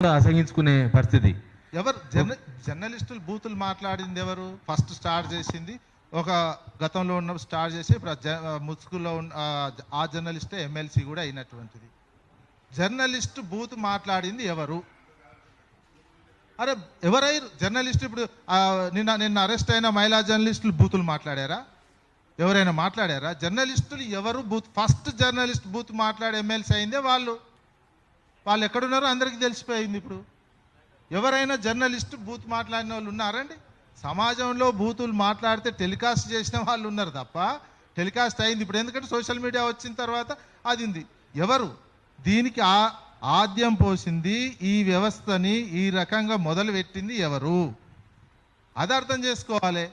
అసహించుకునే పరిస్థితి. ఎవరు జర్నలిస్టులు బూతులు మాట్లాడింది ఎవరు? ఫస్ట్ స్టార్ట్ చేసింది ఒక గతంలో ఉన్న స్టార్ట్ చేసి ఇప్పుడు ముసుగులో ఉన్న ఆ జర్నలిస్టే ఎమ్మెల్సీ కూడా అయినటువంటిది. జర్నలిస్టు బూత్ మాట్లాడింది ఎవరు? అరే ఎవరైనా జర్నలిస్ట్ ఇప్పుడు నిన్న అరెస్ట్ అయిన మహిళా జర్నలిస్టులు బూతులు మాట్లాడారా? ఎవరైనా మాట్లాడారా? జర్నలిస్టులు ఎవరు బూత్ ఫస్ట్ జర్నలిస్ట్ బూత్ మాట్లాడే ఎమ్మెల్సీ అయిందే వాళ్ళు ఎక్కడున్నారో అందరికీ తెలిసిపోయింది. ఇప్పుడు ఎవరైనా జర్నలిస్ట్ బూత్ మాట్లాడిన వాళ్ళు ఉన్నారండి? సమాజంలో బూతులు మాట్లాడితే టెలికాస్ట్ చేసిన వాళ్ళు ఉన్నారు తప్ప టెలికాస్ట్ అయింది ఇప్పుడు, ఎందుకంటే సోషల్ మీడియా వచ్చిన తర్వాత అది ఉంది. ఎవరు దీనికి ఆద్యం పోసింది, ఈ వ్యవస్థని ఈ రకంగా మొదలుపెట్టింది ఎవరు? అది అర్థం చేసుకోవాలి.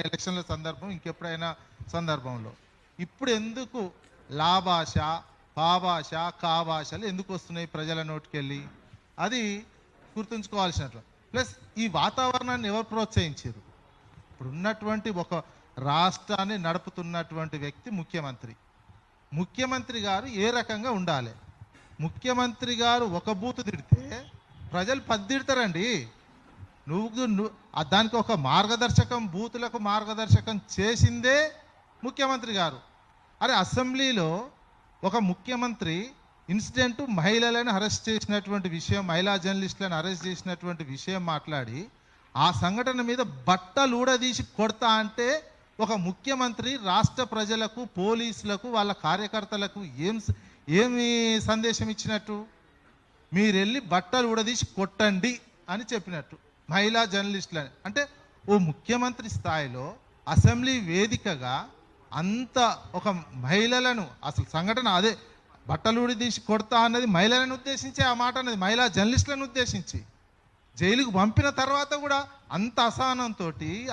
ఎలక్షన్ల సందర్భం ఇంకెప్పుడైనా సందర్భంలో ఇప్పుడు ఎందుకు లాభాష పాభాష కాభాషలు ఎందుకు వస్తున్నాయి ప్రజల నోటికెళ్ళి? అది గుర్తుంచుకోవాల్సినట్లు. ప్లస్ ఈ వాతావరణాన్ని ఎవరు ప్రోత్సహించారు? ఇప్పుడు ఉన్నటువంటి ఒక రాష్ట్రాన్ని నడుపుతున్నటువంటి వ్యక్తి ముఖ్యమంత్రి గారు ఏ రకంగా ఉండాలి? ముఖ్యమంత్రి గారు ఒక బూతు తిడితే ప్రజలు 10 తిడతారండి. నువ్వు దానికి ఒక మార్గదర్శకం, బూతులకు మార్గదర్శకం చేసిందే ముఖ్యమంత్రి గారు. అరే అసెంబ్లీలో ఒక ముఖ్యమంత్రి ఇన్సిడెంట్ మహిళలను అరెస్ట్ చేసినటువంటి విషయం, మహిళా జర్నలిస్టులను అరెస్ట్ చేసినటువంటి విషయం మాట్లాడి ఆ సంఘటన మీద బట్టలు ఊడదీసి కొడతా అంటే ఒక ముఖ్యమంత్రి రాష్ట్ర ప్రజలకు, పోలీసులకు, వాళ్ళ కార్యకర్తలకు ఏమి సందేశం ఇచ్చినట్టు? మీరెళ్ళి బట్టలు ఊడదీసి కొట్టండి అని చెప్పినట్టు మహిళా జర్నలిస్టులని. అంటే ఓ ముఖ్యమంత్రి స్థాయిలో అసెంబ్లీ వేదికగా అంత ఒక మహిళలను, అసలు సంఘటన అదే బట్టలు ఊడదీసి కొడతా అన్నది మహిళలను ఉద్దేశించి ఆ మాట అన్నది, మహిళా జర్నలిస్టులను ఉద్దేశించి. జైలుకు పంపిన తర్వాత కూడా అంత అసహనంతో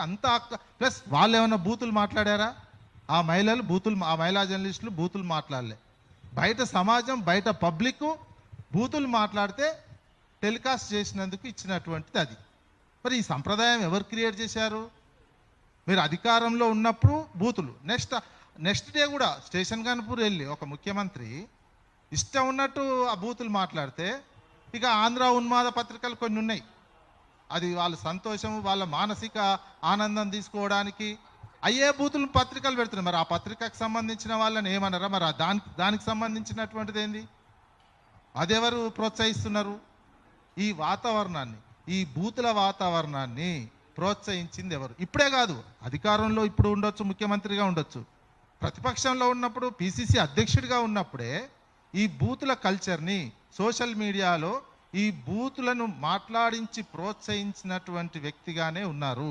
అంత ప్లస్ వాళ్ళు ఏమైనా బూతులు మాట్లాడారా? ఆ మహిళా జర్నలిస్టులు బూతులు మాట్లాడలే. బయట సమాజం, బయట పబ్లిక్ బూతులు మాట్లాడితే టెలికాస్ట్ చేసినందుకు ఇచ్చినటువంటిది అది. మరి ఈ సంప్రదాయం ఎవరు క్రియేట్ చేశారు? మీరు అధికారంలో ఉన్నప్పుడు బూతులు, నెక్స్ట్ డే కూడా స్టేషన్ గన్పూర్ వెళ్ళి ఒక ముఖ్యమంత్రి ఇష్టం ఉన్నట్టు ఆ బూతులు మాట్లాడితే ఇక ఆంధ్ర ఉన్మాద పత్రికలు కొన్ని ఉన్నాయి. అది వాళ్ళ సంతోషం, వాళ్ళ మానసిక ఆనందం తీసుకోవడానికి అయ్యే బూతులు పత్రికలు పెడుతున్నారు. మరి ఆ పత్రికకు సంబంధించిన వాళ్ళని ఏమన్నారా? మరి దానికి సంబంధించినటువంటిది ఏంది? అదెవరు ప్రోత్సహిస్తున్నారు? ఈ వాతావరణాన్ని, ఈ బూతుల వాతావరణాన్ని ప్రోత్సహించింది ఎవరు? ఇప్పుడే కాదు, అధికారంలో ఇప్పుడు ఉండొచ్చు, ముఖ్యమంత్రిగా ఉండొచ్చు, ప్రతిపక్షంలో ఉన్నప్పుడు, పిసిసి అధ్యక్షుడిగా ఉన్నప్పుడే ఈ బూతుల కల్చర్ని సోషల్ మీడియాలో ఈ బూతులను మాట్లాడించి ప్రోత్సహించినటువంటి వ్యక్తిగానే ఉన్నారు.